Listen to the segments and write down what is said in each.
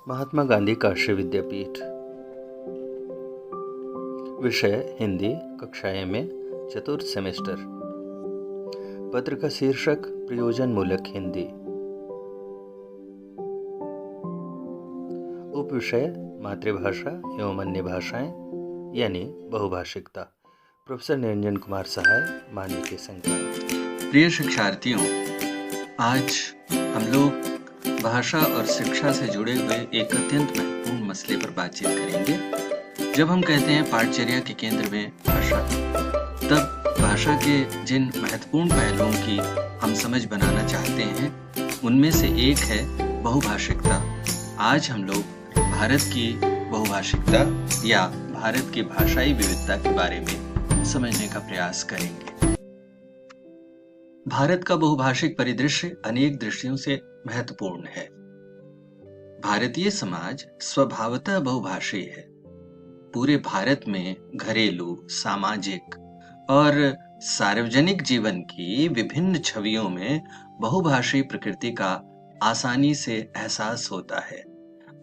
महात्मा गांधी काशी विद्यापीठ। विषय हिंदी, कक्षा में चतुर्थ सेमेस्टर। पत्र का शीर्षक प्रयोजन मूलक हिंदी। उपविषय मातृभाषा एवं अन्य भाषाएं यानी बहुभाषिकता। प्रोफेसर निरंजन कुमार सहाय, मानविकी संकाय। प्रिय शिक्षार्थियों, आज हम लोग भाषा और शिक्षा से जुड़े हुए एक अत्यंत महत्वपूर्ण मसले पर बातचीत करेंगे। जब हम कहते हैं पाठचर्या के केंद्र में भाषा, तब भाषा के जिन महत्वपूर्ण पहलुओं की हम समझ बनाना चाहते हैं, उनमें से एक है बहुभाषिकता। आज हम लोग भारत की बहुभाषिकता या भारत की भाषाई विविधता के बारे में समझने का प्रयास करेंगे। भारत का बहुभाषिक परिदृश्य अनेक दृष्टियों से महत्वपूर्ण है। भारतीय समाज स्वभावतः बहुभाषी है। पूरे भारत में घरेलू, सामाजिक और सार्वजनिक जीवन की विभिन्न छवियों में बहुभाषी प्रकृति का आसानी से एहसास होता है।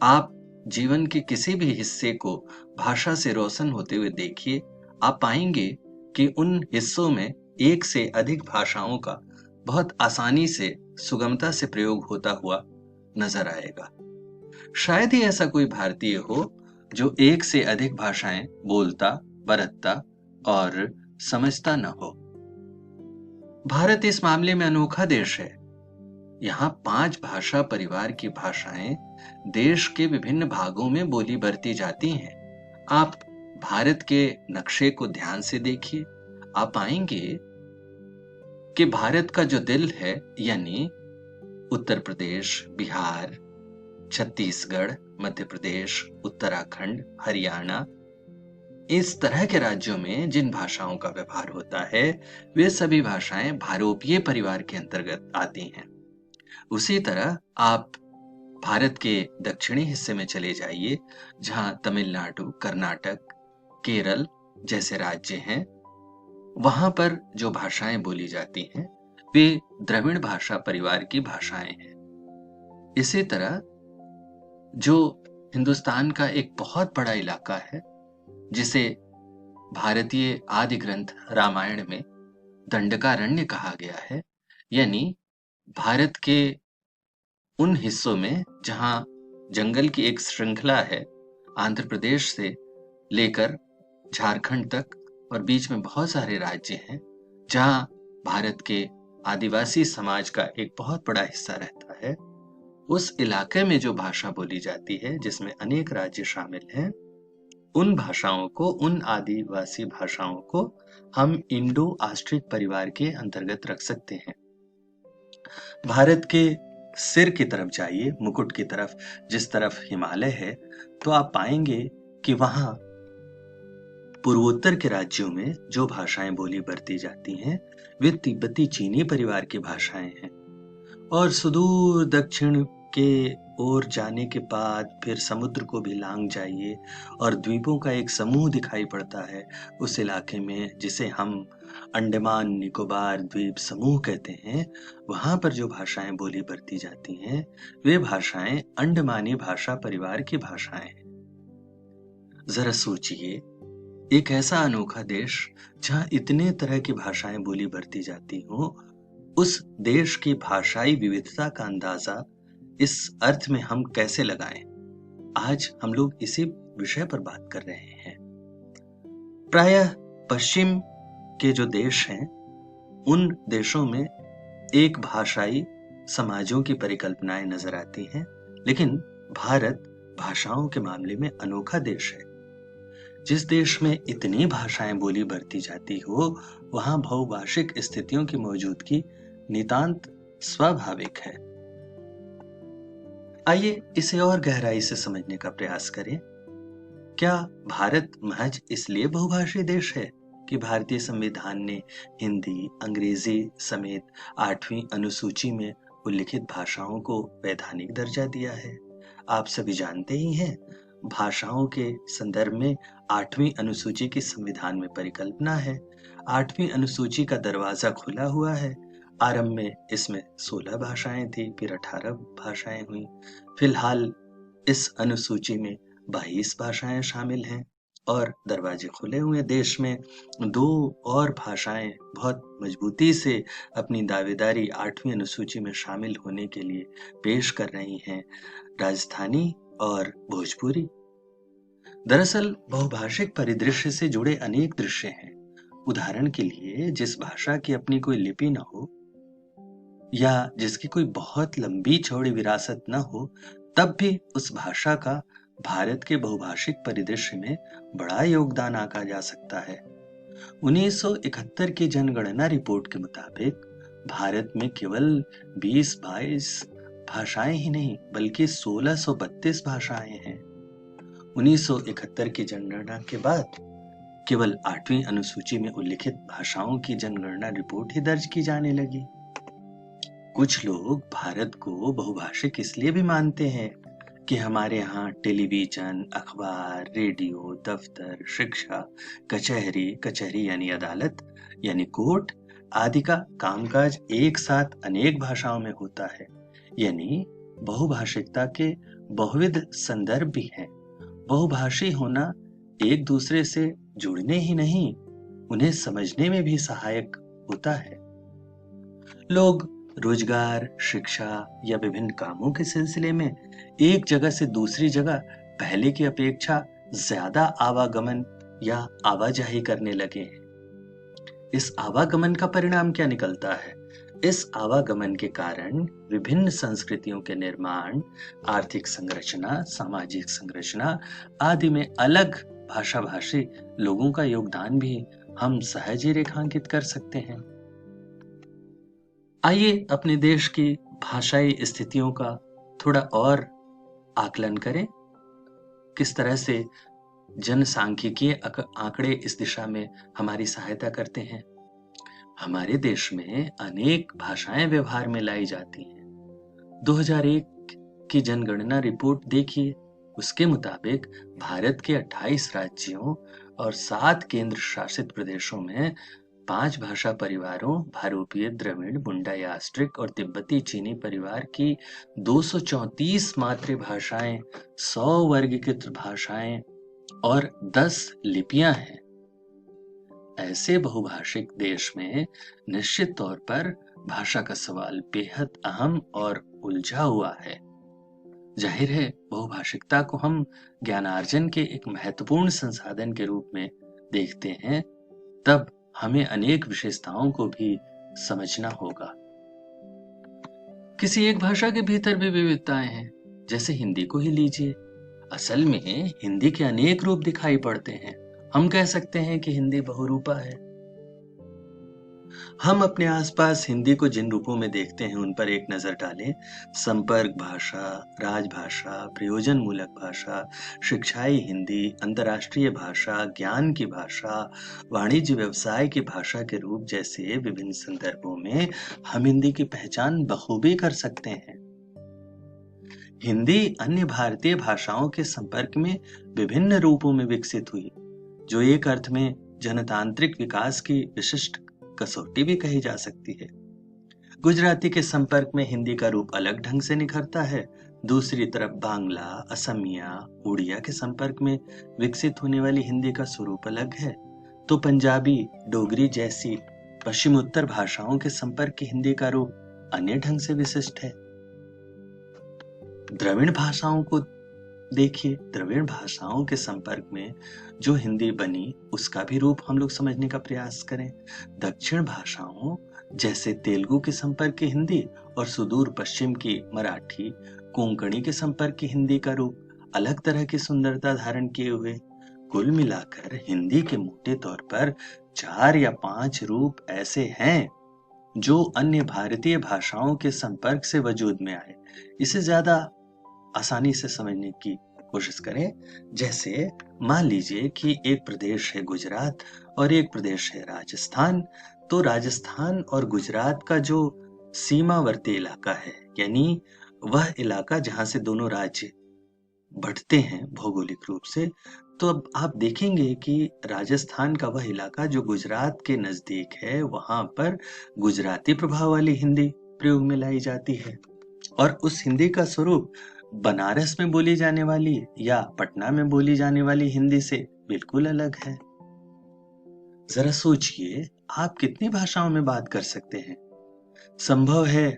आप जीवन के किसी भी हिस्से को भाषा से रोशन होते हुए देखिए, आप पाएंगे कि उन हिस्सों में एक से अधिक भाषाओं का बहुत आसानी से, सुगमता से प्रयोग होता हुआ नजर आएगा। शायद ही ऐसा कोई भारतीय हो जो एक से अधिक भाषाएं बोलता, बरतता और समझता न हो। भारत इस मामले में अनोखा देश है। यहाँ 5 भाषा परिवार की भाषाएं देश के विभिन्न भागों में बोली बरती जाती हैं। आप भारत के नक्शे को ध्यान से देखिए, आप पाएंगे कि भारत का जो दिल है, यानी उत्तर प्रदेश, बिहार, छत्तीसगढ़, मध्य प्रदेश, उत्तराखंड, हरियाणा, इस तरह के राज्यों में जिन भाषाओं का व्यवहार होता है, वे सभी भाषाएं भारोपीय परिवार के अंतर्गत आती हैं। उसी तरह आप भारत के दक्षिणी हिस्से में चले जाइए, जहां तमिलनाडु, कर्नाटक, केरल जैसे राज्य हैं। वहां पर जो भाषाएं बोली जाती हैं, वे द्रविड़ भाषा परिवार की भाषाएं हैं। इसी तरह जो हिंदुस्तान का एक बहुत बड़ा इलाका है, जिसे भारतीय आदि ग्रंथ रामायण में दंडकारण्य कहा गया है, यानी भारत के उन हिस्सों में जहां जंगल की एक श्रृंखला है, आंध्र प्रदेश से लेकर झारखंड तक, और बीच में बहुत सारे राज्य हैं जहां भारत के आदिवासी समाज का एक बहुत बड़ा हिस्सा रहता है। उस इलाके में जो भाषा बोली जाती है, जिसमें अनेक राज्य शामिल हैं, उन भाषाओं को, उन आदिवासी भाषाओं को हम इंडो आस्ट्रिक परिवार के अंतर्गत रख सकते हैं। भारत के सिर की तरफ जाइए, मुकुट की तरफ, जिस तरफ हिमालय है, तो आप पाएंगे कि वहां पूर्वोत्तर के राज्यों में जो भाषाएं बोली बरती जाती हैं, वे तिब्बती चीनी परिवार की भाषाएं हैं। और सुदूर दक्षिण के ओर जाने के बाद फिर समुद्र को भी लांग जाइए और द्वीपों का एक समूह दिखाई पड़ता है उस इलाके में, जिसे हम अंडमान निकोबार द्वीप समूह कहते हैं। वहां पर जो भाषाएं बोली बरती जाती हैं, वे भाषाएं अंडमानी भाषा परिवार की भाषाएं हैं। जरा सोचिए, एक ऐसा अनोखा देश जहां इतने तरह की भाषाएं बोली बरती जाती हो, उस देश की भाषाई विविधता का अंदाजा इस अर्थ में हम कैसे लगाएं? आज हम लोग इसी विषय पर बात कर रहे हैं। प्रायः पश्चिम के जो देश हैं, उन देशों में एक भाषाई समाजों की परिकल्पनाएं नजर आती हैं, लेकिन भारत भाषाओं के मामले में अनोखा देश है। जिस देश में इतनी भाषाएं बोली बरती जाती हो, वहां बहुभाषिक स्थितियों की मौजूदगी नितांत स्वाभाविक है। आइए इसे और गहराई से समझने का प्रयास करें। क्या भारत महज इसलिए बहुभाषी देश है कि भारतीय संविधान ने हिंदी, अंग्रेजी समेत 8वीं अनुसूची में उल्लिखित भाषाओं को वैधानिक दर्जा दिया है? आप सभी जानते ही हैं, भाषाओं के संदर्भ में 8वीं अनुसूची की संविधान में परिकल्पना है। 8वीं अनुसूची का दरवाजा खुला हुआ है। आरंभ में इसमें 16 भाषाएं थी, फिर 18 भाषाएं हुई। फिलहाल इस अनुसूची में 22 भाषाएं शामिल हैं और दरवाजे खुले हुए देश में 2 और भाषाएं बहुत मजबूती से अपनी दावेदारी 8वीं अनुसूची में शामिल होने के लिए पेश कर रही हैं, राजस्थानी और भोजपुरी। दरअसल बहुभाषिक परिदृश्य से जुड़े अनेक दृश्य हैं। उदाहरण के लिए, जिस भाषा की अपनी कोई लिपि न हो या जिसकी कोई बहुत लंबी चौड़ी विरासत न हो, तब भी उस भाषा का भारत के बहुभाषिक परिदृश्य में बड़ा योगदान आंका जा सकता है। 1971 की जनगणना रिपोर्ट के मुताबिक भारत में केवल 20-22 भाषाएं ही नहीं बल्कि 1632 भाषाएं हैं। 1971 की जनगणना के बाद केवल 8वीं अनुसूची में उल्लिखित भाषाओं की जनगणना रिपोर्ट ही दर्ज की जाने लगी। कुछ लोग भारत को बहुभाषिक इसलिए भी मानते हैं कि हमारे यहाँ टेलीविजन, अखबार, रेडियो, दफ्तर, शिक्षा, कचहरी यानी अदालत यानी कोर्ट आदि का कामकाज एक साथ अनेक भाषाओं में होता है। यानी बहुभाषिकता के बहुविध संदर्भ भी हैं। बहुभाषी होना एक दूसरे से जुड़ने ही नहीं, उन्हें समझने में भी सहायक होता है। लोग रोजगार, शिक्षा या विभिन्न कामों के सिलसिले में एक जगह से दूसरी जगह पहले की अपेक्षा ज्यादा आवागमन या आवाजाही करने लगे हैं। इस आवागमन का परिणाम क्या निकलता है? इस आवागमन के कारण विभिन्न संस्कृतियों के निर्माण, आर्थिक संरचना, सामाजिक संरचना आदि में अलग भाषाभाषी लोगों का योगदान भी हम सहज ही रेखांकित कर सकते हैं। आइए अपने देश की भाषाई स्थितियों का थोड़ा और आकलन करें। किस तरह से जनसांख्यिकीय आंकड़े इस दिशा में हमारी सहायता करते हैं। हमारे देश में अनेक भाषाएं व्यवहार में लाई जाती हैं। 2001 की जनगणना रिपोर्ट देखिए, उसके मुताबिक भारत के 28 राज्यों और 7 केंद्र शासित प्रदेशों में 5 भाषा परिवारों भारोपीय, द्रविड़, मुंडा यास्ट्रिक और तिब्बती चीनी परिवार की 234 मातृभाषाएं, 100 वर्गीकृत भाषाएं और 10 लिपियां हैं। ऐसे बहुभाषिक देश में निश्चित तौर पर भाषा का सवाल बेहद अहम और उलझा हुआ है। जाहिर है, बहुभाषिकता को हम ज्ञानार्जन के एक महत्वपूर्ण संसाधन के रूप में देखते हैं, तब हमें अनेक विशेषताओं को भी समझना होगा। किसी एक भाषा के भीतर भी विविधताएं हैं। जैसे हिंदी को ही लीजिए। असल में हिंदी के अनेक रूप दिखाई पड़ते हैं। हम कह सकते हैं कि हिंदी बहुरूपा है। हम अपने आसपास हिंदी को जिन रूपों में देखते हैं उन पर एक नजर डालें। संपर्क भाषा, राजभाषा, प्रयोजन मूलक भाषा, शिक्षाई हिंदी, अंतर्राष्ट्रीय भाषा, ज्ञान की भाषा, वाणिज्य व्यवसाय की भाषा के रूप जैसे विभिन्न संदर्भों में हम हिंदी की पहचान बखूबी कर सकते हैं। हिंदी अन्य भारतीय भाषाओं के संपर्क में विभिन्न रूपों में विकसित हुई, जो एक अर्थ में जनतांत्रिक विकास की विशिष्ट कसौटी भी कही जा सकती है। गुजराती के संपर्क में हिंदी का रूप अलग ढंग से निखरता है। दूसरी तरफ बांग्ला, असमिया, उड़िया के संपर्क में विकसित होने वाली हिंदी का स्वरूप अलग है। तो पंजाबी, डोगरी जैसी पश्चिमोत्तर भाषाओं के संपर्क की हिंदी का रूप अन्य ढंग से विशिष्ट है। द्रविड़ भाषाओं को देखिए। द्रविड़ भाषाओं के संपर्क में जो हिंदी बनी उसका भी रूप हम लोग समझने का प्रयास करें। दक्षिण भाषाओं जैसे तेलुगु के संपर्क की हिंदी और सुदूर पश्चिम की मराठी, कोंकणी के संपर्क की हिंदी का रूप अलग तरह की सुंदरता धारण किए हुए। कुल मिलाकर हिंदी के मोटे तौर पर 4 या 5 रूप ऐसे हैं जो अन्य भारतीय भाषाओं के संपर्क से वजूद में आए। इसे ज्यादा आसानी से समझने की कोशिश करें। जैसे मान लीजिए कि एक प्रदेश है गुजरात और एक प्रदेश है राजस्थान। तो राजस्थान और गुजरात का जो सीमावर्ती इलाका है, यानी वह इलाका जहां से दोनों राज्य बढ़ते हैं भौगोलिक रूप से, तो अब आप देखेंगे कि राजस्थान का वह इलाका जो गुजरात के नजदीक है, वहां पर गुजराती प्रभाव वाली हिंदी प्रयोग में लाई जाती है और उस हिंदी का स्वरूप बनारस में बोली जाने वाली या पटना में बोली जाने वाली हिंदी से बिल्कुल अलग है। जरा सोचिए, आप कितनी भाषाओं में बात कर सकते हैं? संभव है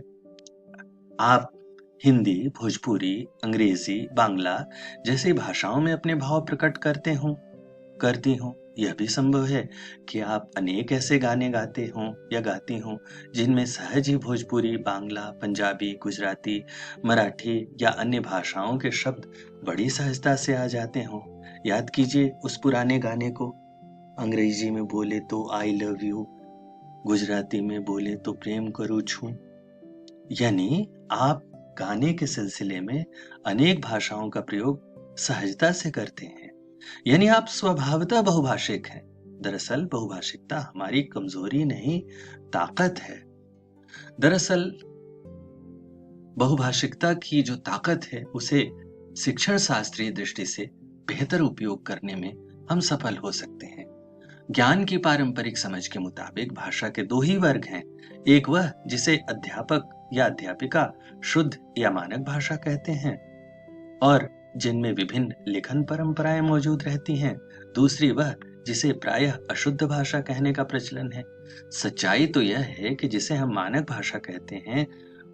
आप हिंदी, भोजपुरी, अंग्रेजी, बांग्ला जैसी भाषाओं में अपने भाव प्रकट करती हों। यह भी संभव है कि आप अनेक ऐसे गाने गाते हों या गाती हों जिनमें सहज ही भोजपुरी, बांग्ला, पंजाबी, गुजराती, मराठी या अन्य भाषाओं के शब्द बड़ी सहजता से आ जाते हों। याद कीजिए उस पुराने गाने को। अंग्रेजी में बोले तो आई लव यू, गुजराती में बोले तो प्रेम करूँ छू। यानी आप गाने के सिलसिले में अनेक भाषाओं का प्रयोग सहजता से करते हैं। यानी आप स्वभावतः बहुभाषिक हैं। दरअसल बहुभाषिकता हमारी कमजोरी नहीं, ताकत है। दरअसल बहुभाषिकता की जो ताकत है उसे शिक्षण शास्त्रीय दृष्टि से बेहतर उपयोग करने में हम सफल हो सकते हैं। ज्ञान की पारंपरिक समझ के मुताबिक भाषा के दो ही वर्ग हैं। एक वह जिसे अध्यापक या अध्यापिका शुद्ध या मानक भाषा कहते हैं और जिनमें विभिन्न लेखन परंपराएं मौजूद रहती हैं। दूसरी वह जिसे प्रायः अशुद्ध भाषा कहने का प्रचलन है। सच्चाई तो यह है कि जिसे हम मानक भाषा कहते हैं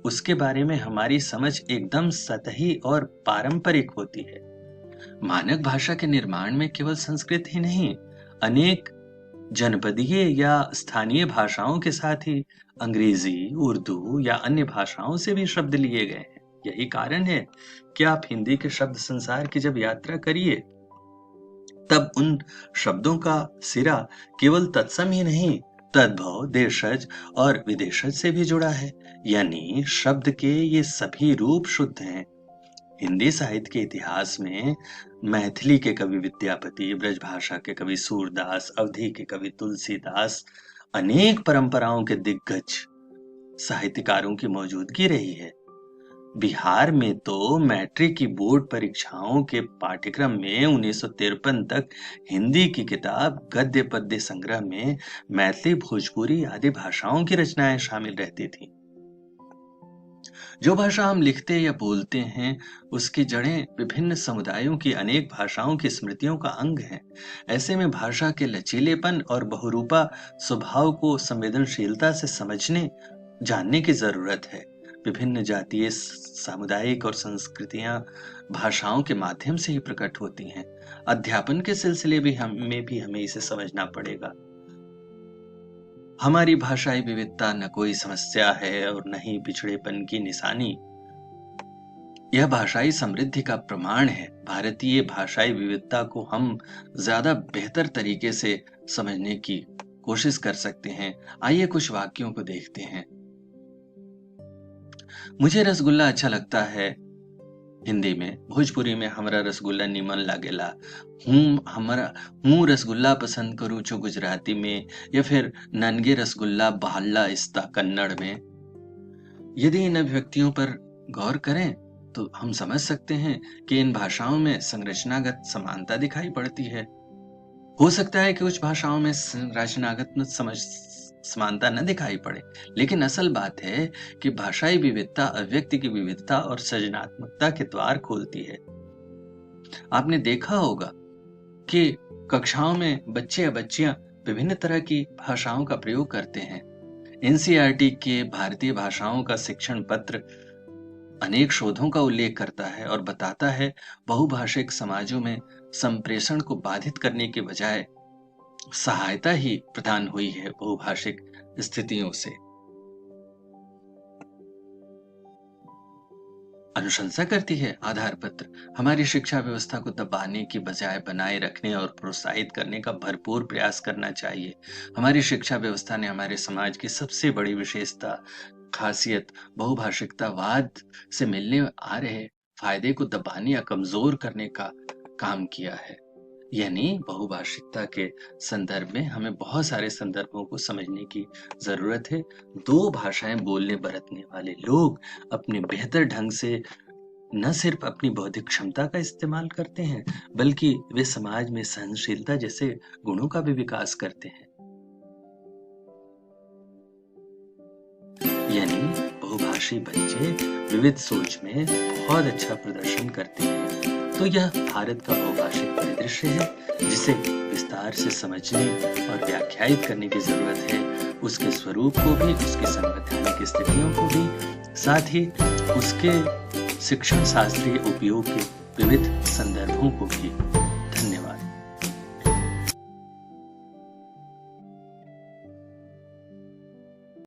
उसके बारे में हमारी समझ एकदम सतही और पारंपरिक होती है। मानक भाषा के निर्माण में केवल संस्कृत ही नहीं, अनेक जनपदीय या स्थानीय भाषाओं के साथ ही अंग्रेजी, उर्दू या अन्य भाषाओं से भी शब्द लिए गए हैं। यही कारण है कि आप हिंदी के शब्द संसार की जब यात्रा करिए तब उन शब्दों का सिरा केवल तत्सम ही नहीं, तद्भव, देशज और विदेशज से भी जुड़ा है। यानी शब्द के ये सभी रूप शुद्ध हैं। हिंदी साहित्य के इतिहास में मैथिली के कवि विद्यापति, ब्रजभाषा के कवि सूरदास, अवधी के कवि तुलसीदास, अनेक परंपराओं के दिग्गज साहित्यकारों की मौजूदगी रही है। बिहार में तो मैट्रिक की बोर्ड परीक्षाओं के पाठ्यक्रम में 1953 तक हिंदी की किताब गद्य पद्य संग्रह में मैथिली, भोजपुरी आदि भाषाओं की रचनाएं शामिल रहती थीं। जो भाषा हम लिखते या बोलते हैं उसकी जड़ें विभिन्न समुदायों की अनेक भाषाओं की स्मृतियों का अंग हैं। ऐसे में भाषा के लचीलेपन और बहुरूपा स्वभाव को संवेदनशीलता से समझने जानने की जरूरत है। विभिन्न जातीय, सामुदायिक और संस्कृतियां भाषाओं के माध्यम से ही प्रकट होती हैं। अध्यापन के सिलसिले में भी हमें इसे समझना पड़ेगा। हमारी भाषाई विविधता न कोई समस्या है और न ही पिछड़ेपन की निशानी। यह भाषाई समृद्धि का प्रमाण है। भारतीय भाषाई विविधता को हम ज्यादा बेहतर तरीके से समझने की कोशिश कर सकते हैं। आइए कुछ वाक्यों को देखते हैं। मुझे रसगुल्ला अच्छा लगता है हिंदी में, भोजपुरी में हमरा रसगुल्ला निमन लागेला, हूँ रसगुल्ला पसंद करूँ छो गुजराती में, या फिर ननगे रसगुल्ला बहाल्ला इस्ता कन्नड़ में। यदि इन अभिव्यक्तियों पर गौर करें तो हम समझ सकते हैं कि इन भाषाओं में संरचनागत समानता दिखाई पड़ती है। हो सकता है कि कुछ भाषाओं में संरचनागत समानता न दिखाई पड़े, लेकिन असल बात है कि भाषाई विविधता अभिव्यक्ति की विविधता और सृजनात्मकता के द्वार खोलती है। आपने देखा होगा कि कक्षाओं में बच्चे या बच्चियां विभिन्न तरह की भाषाओं का प्रयोग करते हैं। एनसीईआरटी के भारतीय भाषाओं का शिक्षण पत्र अनेक शोधों का उल्लेख करता है और बताता है बहुभाषिक समाजों में संप्रेषण को बाधित करने के बजाय सहायता ही प्रदान हुई है बहुभाषिक स्थितियों से। अनुशंसा करती है आधार पत्र। हमारी शिक्षा व्यवस्था को दबाने की बजाय बनाए रखने और प्रोत्साहित करने का भरपूर प्रयास करना चाहिए। हमारी शिक्षा व्यवस्था ने हमारे समाज की सबसे बड़ी विशेषता, खासियत बहुभाषिकतावाद से मिलने आ रहे फायदे को दबाने या कमजोर करने का काम किया है। यानी बहुभाषिकता के संदर्भ में हमें बहुत सारे संदर्भों को समझने की जरूरत है। दो भाषाएं बोलने बरतने वाले लोग अपने बेहतर ढंग से न सिर्फ अपनी बौद्धिक क्षमता का इस्तेमाल करते हैं बल्कि वे समाज में सहनशीलता जैसे गुणों का भी विकास करते हैं। यानी बहुभाषिक बहुभाषी बच्चे विविध सोच में बहुत अच्छा प्रदर्शन करते हैं। तो यह भारत का बहुभाषिक परिदृश्य है जिसे विस्तार से समझने और व्याख्यायित करने की जरूरत है, उसके स्वरूप को भी, उसके संवैधानिक स्थितियों को भी, साथ ही उसके शिक्षण शास्त्रीय उपयोग के विविध संदर्भों को भी।